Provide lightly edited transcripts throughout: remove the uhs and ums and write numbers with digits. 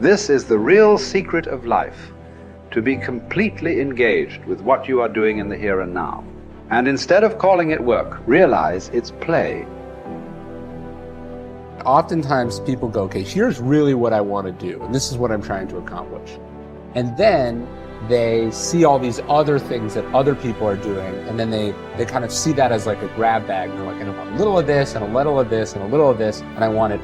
This is the real secret of life, to be completely engaged with what you are doing in the here and now. And instead of calling it work, realize it's play. Oftentimes people go, okay, here's really what I want to do, and this is what I'm trying to accomplish. And then they see all these other things that other people are doing, and then they kind of see that as like a grab bag. And they're like, I want a little of this, and a little of this, and a little of this, and I want it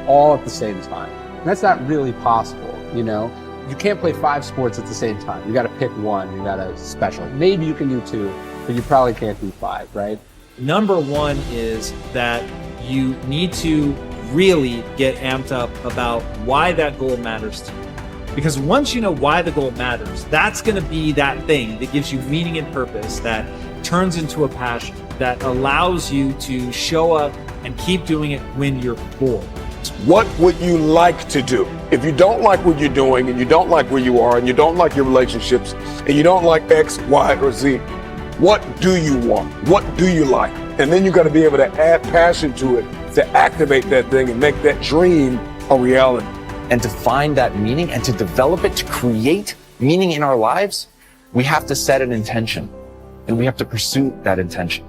all at the same time. And that's not really possible, you know? You can't play 5 sports at the same time. You got to pick one, you got to specialize. Maybe you can do 2, but you probably can't do 5, right? Number one is that you need to really get amped up about why that goal matters to you. Because once you know why the goal matters, that's going to be that thing that gives you meaning and purpose, that turns into a passion, that allows you to show up and keep doing it when you're bored. What would you like to do? If you don't like what you're doing, and you don't like where you are, and you don't like your relationships, and you don't like X, Y, or Z, what do you want? What do you like? And then you got to be able to add passion to it, to activate that thing and make that dream a reality. And to find that meaning and to develop it, to create meaning in our lives, we have to set an intention and we have to pursue that intention.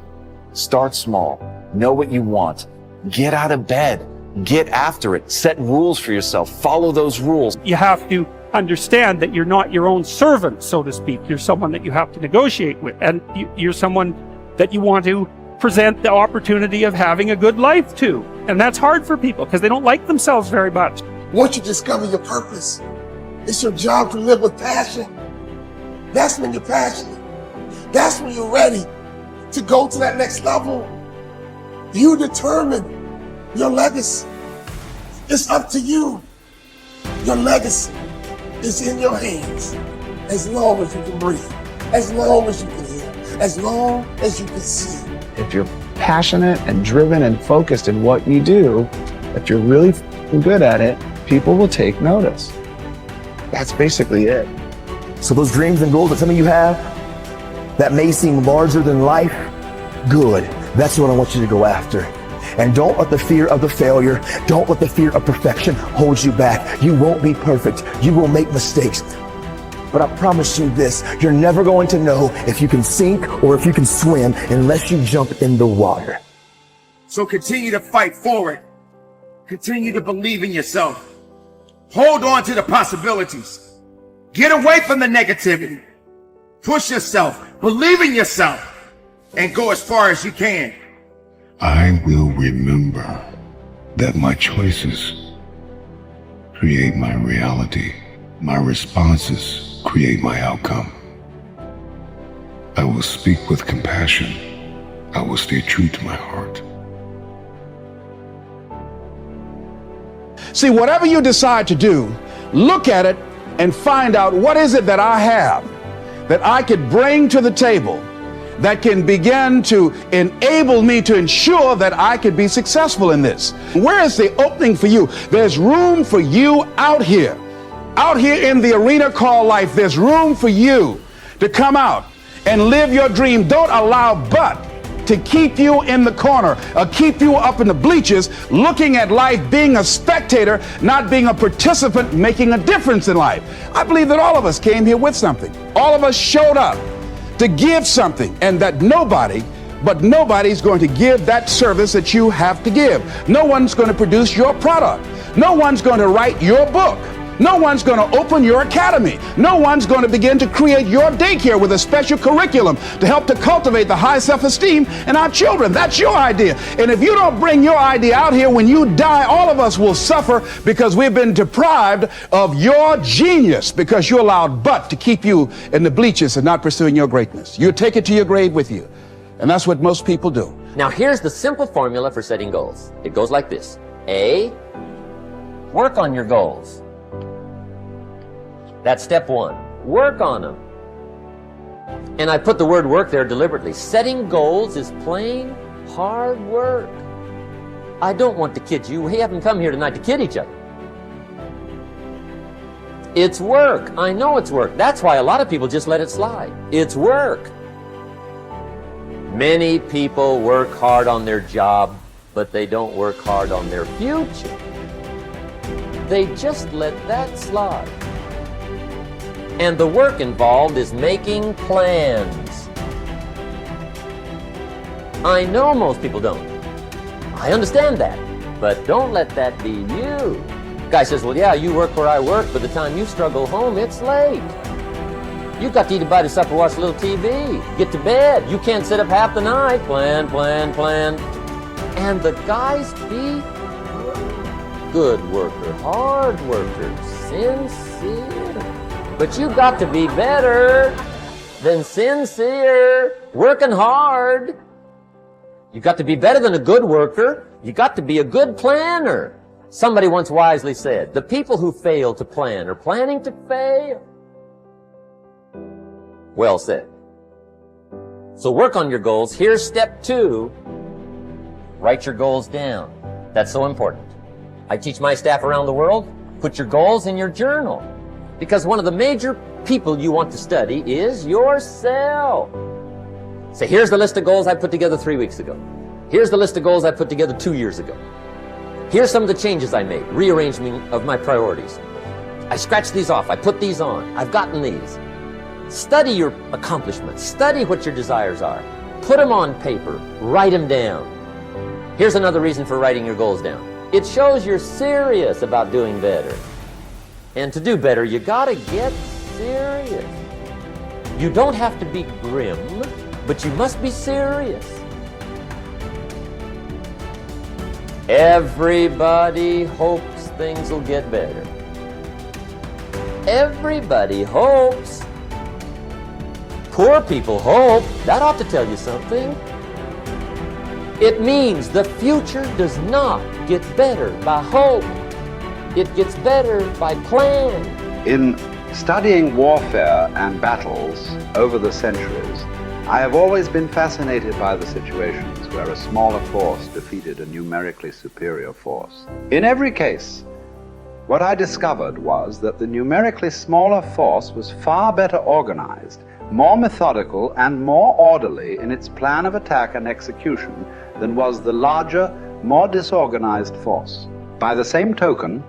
Start small, know what you want, get out of bed, get after it, set rules for yourself, follow those rules. You have to understand that you're not your own servant, so to speak. You're someone that you have to negotiate with, and you're someone that you want to present the opportunity of having a good life to. And that's hard for people because they don't like themselves very much. Once you discover your purpose, it's your job to live with passion. That's when you're passionate. That's when you're ready to go to that next level. You determine your legacy. It's up to you. Your legacy is in your hands. As long as you can breathe, as long as you can hear, as long as you can see. If you're passionate and driven and focused in what you do, if you're really good at it, people will take notice. That's basically it. So those dreams and goals that some of you have that may seem larger than life, good. That's what I want you to go after. And don't let the fear of the failure, don't let the fear of perfection hold you back. You won't be perfect. You will make mistakes. But I promise you this, you're never going to know if you can sink or if you can swim unless you jump in the water. So continue to fight forward. Continue to believe in yourself. Hold on to the possibilities. Get away from the negativity. Push yourself, believe in yourself, and go as far as you can. I will remember that my choices create my reality. My responses create my outcome. I will speak with compassion. I will stay true to my heart. See, whatever you decide to do, look at it and find out what is it that I have that I could bring to the table that can begin to enable me to ensure that I could be successful in this. Where is the opening for you? There's room for you out here in the arena called life. There's room for you to come out and live your dream. Don't allow but to keep you in the corner or keep you up in the bleachers looking at life, being a spectator, not being a participant, making a difference in life. I believe that all of us came here with something. All of us showed up to give something, and that nobody's going to give that service that you have to give. No one's going to produce your product. No one's going to write your book. No one's going to open your academy. No one's going to begin to create your daycare with a special curriculum to help to cultivate the high self-esteem in our children. That's your idea. And if you don't bring your idea out here, when you die, all of us will suffer because we've been deprived of your genius because you allowed but to keep you in the bleachers and not pursuing your greatness. You take it to your grave with you. And that's what most people do. Now here's the simple formula for setting goals. It goes like this. A, work on your goals. That's step 1. Work on them. And I put the word work there deliberately. Setting goals is plain hard work. I don't want to kid you. We haven't come here tonight to kid each other. It's work. I know it's work. That's why a lot of people just let it slide. It's work. Many people work hard on their job, but they don't work hard on their future. They just let that slide. And the work involved is making plans. I know most people don't. I understand that. But don't let that be you. Guy says, well, yeah, you work where I work. By the time you struggle home, it's late. You've got to eat a bite of supper, watch a little TV, get to bed. You can't sit up half the night. Plan, plan, plan. And the guys be good worker, hard worker, sincere. But you've got to be better than sincere, working hard. You've got to be better than a good worker. You've got to be a good planner. Somebody once wisely said, the people who fail to plan are planning to fail. Well said. So work on your goals. Here's step 2. Write your goals down. That's so important. I teach my staff around the world, put your goals in your journal. Because one of the major people you want to study is yourself. So here's the list of goals I put together 3 weeks ago. Here's the list of goals I put together 2 years ago. Here's some of the changes I made, rearrangement of my priorities. I scratched these off, I put these on, I've gotten these. Study your accomplishments, study what your desires are. Put them on paper, write them down. Here's another reason for writing your goals down. It shows you're serious about doing better. And to do better, you gotta get serious. You don't have to be grim, but you must be serious. Everybody hopes things will get better. Everybody hopes. Poor people hope. That ought to tell you something. It means the future does not get better by hope. It gets better by plan. In studying warfare and battles over the centuries, I have always been fascinated by the situations where a smaller force defeated a numerically superior force. In every case, what I discovered was that the numerically smaller force was far better organized, more methodical, and more orderly in its plan of attack and execution than was the larger, more disorganized force. By the same token,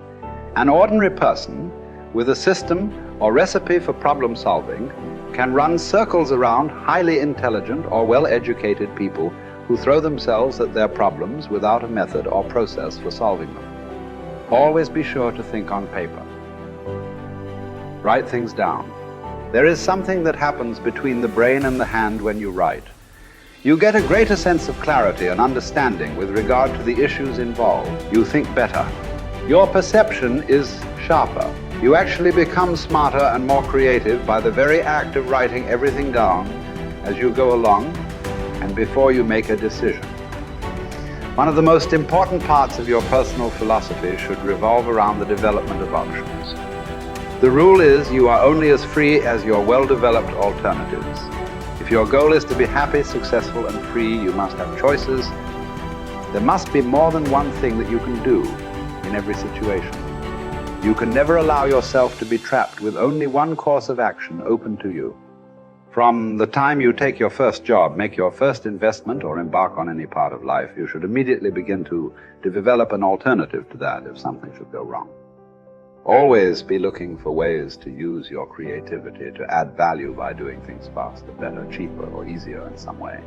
an ordinary person with a system or recipe for problem solving can run circles around highly intelligent or well-educated people who throw themselves at their problems without a method or process for solving them. Always be sure to think on paper. Write things down. There is something that happens between the brain and the hand when you write. You get a greater sense of clarity and understanding with regard to the issues involved. You think better. Your perception is sharper. You actually become smarter and more creative by the very act of writing everything down as you go along and before you make a decision. One of the most important parts of your personal philosophy should revolve around the development of options. The rule is you are only as free as your well-developed alternatives. If your goal is to be happy, successful, and free, you must have choices. There must be more than one thing that you can do in every situation. You can never allow yourself to be trapped with only one course of action open to you. From the time you take your first job, make your first investment, or embark on any part of life, you should immediately begin to develop an alternative to that if something should go wrong. Always be looking for ways to use your creativity to add value by doing things faster, better, cheaper, or easier in some way.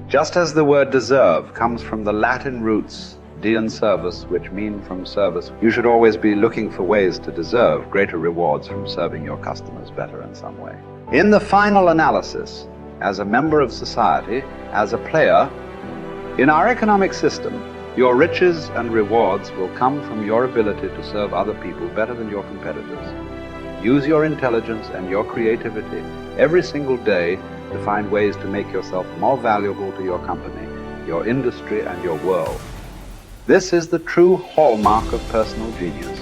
Just as the word deserve comes from the Latin roots de and servus, which mean from service, you should always be looking for ways to deserve greater rewards from serving your customers better in some way. In the final analysis, as a member of society, as a player, in our economic system, your riches and rewards will come from your ability to serve other people better than your competitors. Use your intelligence and your creativity every single day to find ways to make yourself more valuable to your company, your industry, and your world. This is the true hallmark of personal genius.